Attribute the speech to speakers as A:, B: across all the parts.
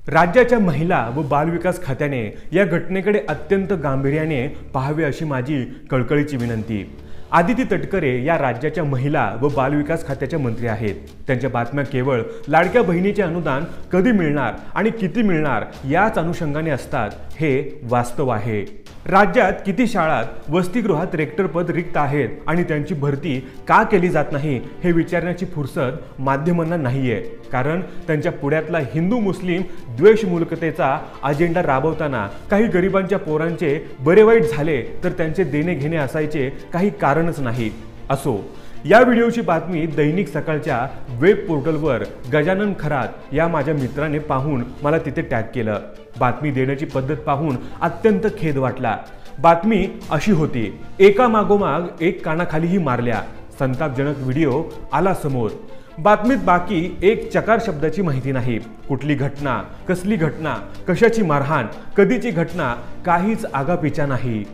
A: राज्याच्या महिला व बालविकास खात्याने या घटनेकडे अत्यंत गांभीर्याने पाहावे अशी माझी कळकळीची विनंती। आदिती तटकरे या राज्याच्या महिला व बालविकास खात्याच्या मंत्री आहेत। त्यांच्या बातम्या केवळ लाडक्या बहिणीचे अनुदान कधी मिळणार आणि किती मिळणार याच अनुषंगाने असतात हे वास्तव आहे। राज्यात किती शाळात वसतिगृहात रेक्टर पद रिक्त आहेत आणि त्यांची भरती का केली जात नाही हे विचारण्याची फुरसत माध्यमांना नाहीये, कारण त्यांच्या पुढ्यातला हिंदू मुस्लिम द्वेषमूलकतेचा अजेंडा राबवताना काही गरिबांच्या पोरांचे बरे वाईट झाले तर त्यांचे देणे घेणे असायचे काही कारणच नाही। असो, या व्हिडिओची बातमी दैनिक सकाळच्या वेब पोर्टलवर गजानन खरात या माझ्या मित्राने पाहून मला तिथे टॅग केलं। बातमी देण्याची पद्धत पाहून अत्यंत खेद वाटला। बातमी अशी होती, एका मागोमाग एक कानाखालीही मारल्या। संतापजनक व्हिडिओ आला समोर। बातमीत बाकी एक चकार शब्दाची माहिती नाही। कुठली घटना, कसली घटना, कशाची मारहाण, कधीची घटना, काहीच आगापिछा नाही।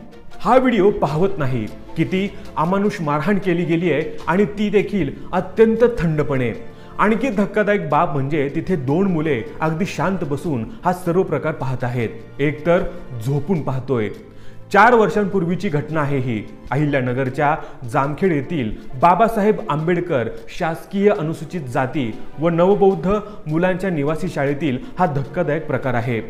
A: हा व्हिडिओ पाहवत नाही किती अमानुष मारहाण केली गेली आहे आणि ती देखील अत्यंत थंडपणे। आणखी धक्कादायक बाब म्हणजे तिथे दोन मुले अगदी शांत बसून हा सर्व प्रकार पाहत आहेत। एक तर झोपून पाहतोय। 4 वर्षांपूर्वीची घटना आहे ही। अहिल्यानगरच्या जामखेड येथील बाबासाहेब आंबेडकर शासकीय अनुसूचित जाती व नवबौद्ध मुलांच्या निवासी शाळेतील हा धक्कादायक प्रकार आहे।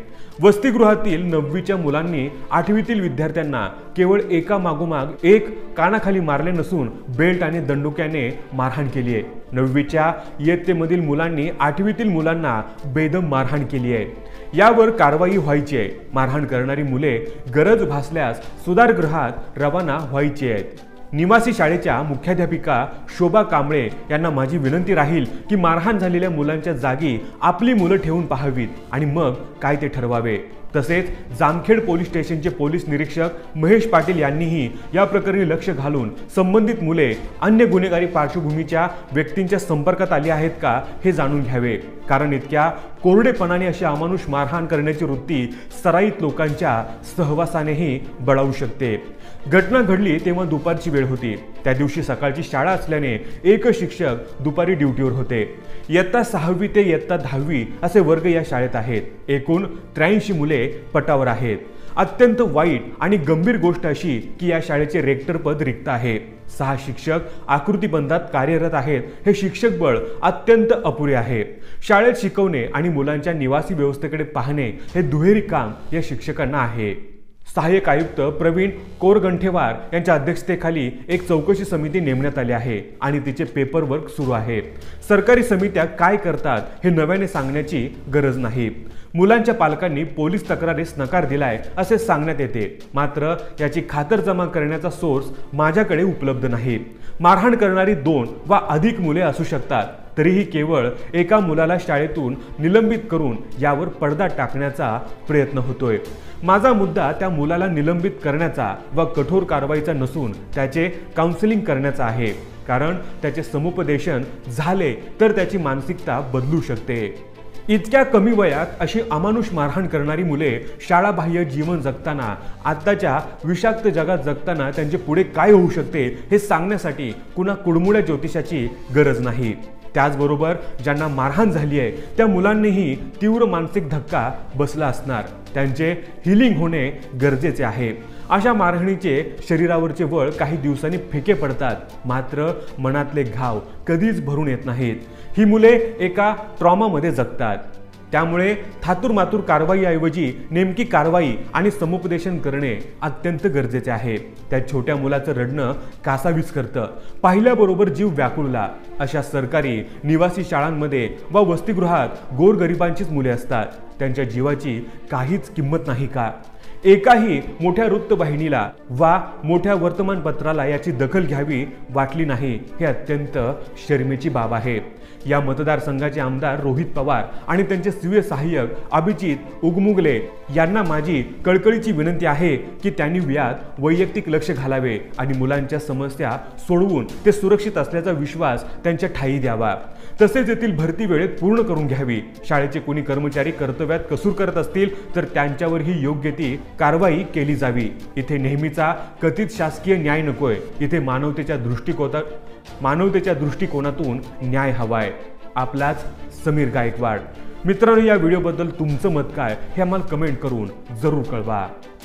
A: वसतिगृहातील 9वीच्या मुलांनी 8वीतील विद्यार्थ्यांना केवळ एका मागोमाग एक कानाखाली मारले नसून बेल्ट आणि दंडुक्याने मारहाण केली आहे। 9वीच्या इयत्तेमधील मुलांनी 8वीतील मुलांना बेदम मारहाण केली आहे। यावर कारवाई व्हायची आहे। मारहाण करणारी मुले गरज भासल्यास सुधारगृहात रवाना व्हायची आहेत। निवासी शाळेच्या मुख्याध्यापिका शोभा कांबळे यांना माझी विनंती राहील की मारहाण झालेल्या मुलांच्या जागी आपली मुलं ठेवून पाहावीत आणि मग काय ते ठरवावे। तसेच जामखेड पोलीस स्टेशनचे पोलीस निरीक्षक महेश पाटील यांनीही या प्रकरणी लक्ष घालून संबंधित मुले अन्य गुन्हेगारी पार्श्वभूमीच्या व्यक्तींच्या संपर्कात आली आहेत का हे जाणून घ्यावे, कारण इतक्या कोरडेपणाने अशी अमानुष मारहाण करण्याची वृत्ती सराईत लोकांच्या सहवासानेही बळावू शकते। घटना घडली तेव्हा दुपारची वेळ होती। त्या दिवशी सकाळची शाळा असल्याने एकच शिक्षक दुपारी ड्युटीवर होते। इयत्ता 6वी ते इयत्ता 10वी असे वर्ग या शाळेत आहेत। एकूण 83 मुले पटावर आहेत। अत्यंत वाईट आणि गंभीर गोष्ट अशी की या शाळेचे रेक्टर पद रिक्त आहे। 6 शिक्षक आकृतीबंधात कार्यरत आहेत। हे शिक्षक बळ अत्यंत अपुरे आहे। शाळेत शिकवणे आणि मुलांच्या निवासी व्यवस्थेकडे पाहणे हे दुहेरी काम या शिक्षकांना आहे। सहाय्यक आयुक्त प्रवीण कोरगंठेवार यांच्या अध्यक्षतेखाली एक चौकशी समिती नेमण्यात आली आहे आणि तिचे पेपरवर्क सुरू आहे। सरकारी समित्या काय करतात हे नव्याने सांगण्याची गरज नाही। मुलांच्या पालकांनी पोलीस तक्रारीस नकार दिलाय असे सांगण्यात येते, मात्र याची खातरजमा करण्याचा सोर्स माझ्याकडे उपलब्ध नाही। मारहाण करणारी 2 वा अधिक मुले असू शकतात, तरीही केवळ एका मुलाला शाळेतून निलंबित करून यावर पडदा टाकण्याचा प्रयत्न होतोय। माझा मुद्दा त्या मुलाला निलंबित करण्याचा व कठोर कारवाईचा नसून त्याचे काउन्सिलिंग करण्याचा आहे, कारण त्याचे समुपदेशन झाले तर त्याची मानसिकता बदलू शकते। इतक्या कमी वयात अशी अमानुष मारहाण करणारी मुले शाळाबाह्य जीवन जगताना, आत्ताच्या विषाक्त जगात जगताना त्यांचे पुढे काय होऊ शकते हे सांगण्यासाठी कुणा कुडमुड्या ज्योतिषाची गरज नाही। त्याचबरोबर ज्यांना मारहाण झाली आहे त्या मुलांनीही तीव्र मानसिक धक्का बसला असणार। त्यांचे हिलिंग होणे गरजेचे आहे। अशा मारहाणीचे शरीरावरचे वळ काही दिवसांनी फिके पडतात, मात्र मनातले घाव कधीच भरून येत नाहीत। ही मुले एका ट्रॉमामध्ये जगतात। त्यामुळे थातुरमातुर कारवाईऐवजी नेमकी कारवाई आणि समुपदेशन करणे अत्यंत गरजेचे आहे। त्या छोट्या मुलाचं रडणं कासावीस करतं। पाहिल्याबरोबर जीव व्याकुळला। अशा सरकारी निवासी शाळांमध्ये व वसतिगृहात गोरगरिबांचीच मुले असतात। त्यांच्या जीवाची काहीच किंमत नाही का? एकाही मोठ्या वृत्तवाहिनीला वा मोठ्या वर्तमानपत्राला याची दखल घ्यावी वाटली नाही हे अत्यंत शर्मेची बाब आहे। या मतदारसंघाचे आमदार रोहित पवार आणि त्यांचे स्वीय सहाय्यक अभिजित उगमुगले यांना माझी कळकळीची विनंती आहे की त्यांनी यात वैयक्तिक लक्ष घालावे आणि मुलांच्या समस्या सोडवून ते सुरक्षित असल्याचा विश्वास त्यांच्या ठायी द्यावा। तसेच येथील भरती वेळेत पूर्ण करून घ्यावी। शाळेचे कोणी कर्मचारी कर्तव्यात कसूर करत असतील तर त्यांच्यावरही योग्य ती कारवाई केली जावी। इथे नेहमीचा कथित शासकीय न्याय नकोय। इथे मानवतेच्या दृष्टिकोनातून न्याय हवाय। आपलाच समीर गायकवाड। मित्रांनो, या व्हिडिओबद्दल तुमचं मत काय हे आम्हाला कमेंट करून जरूर कळवा.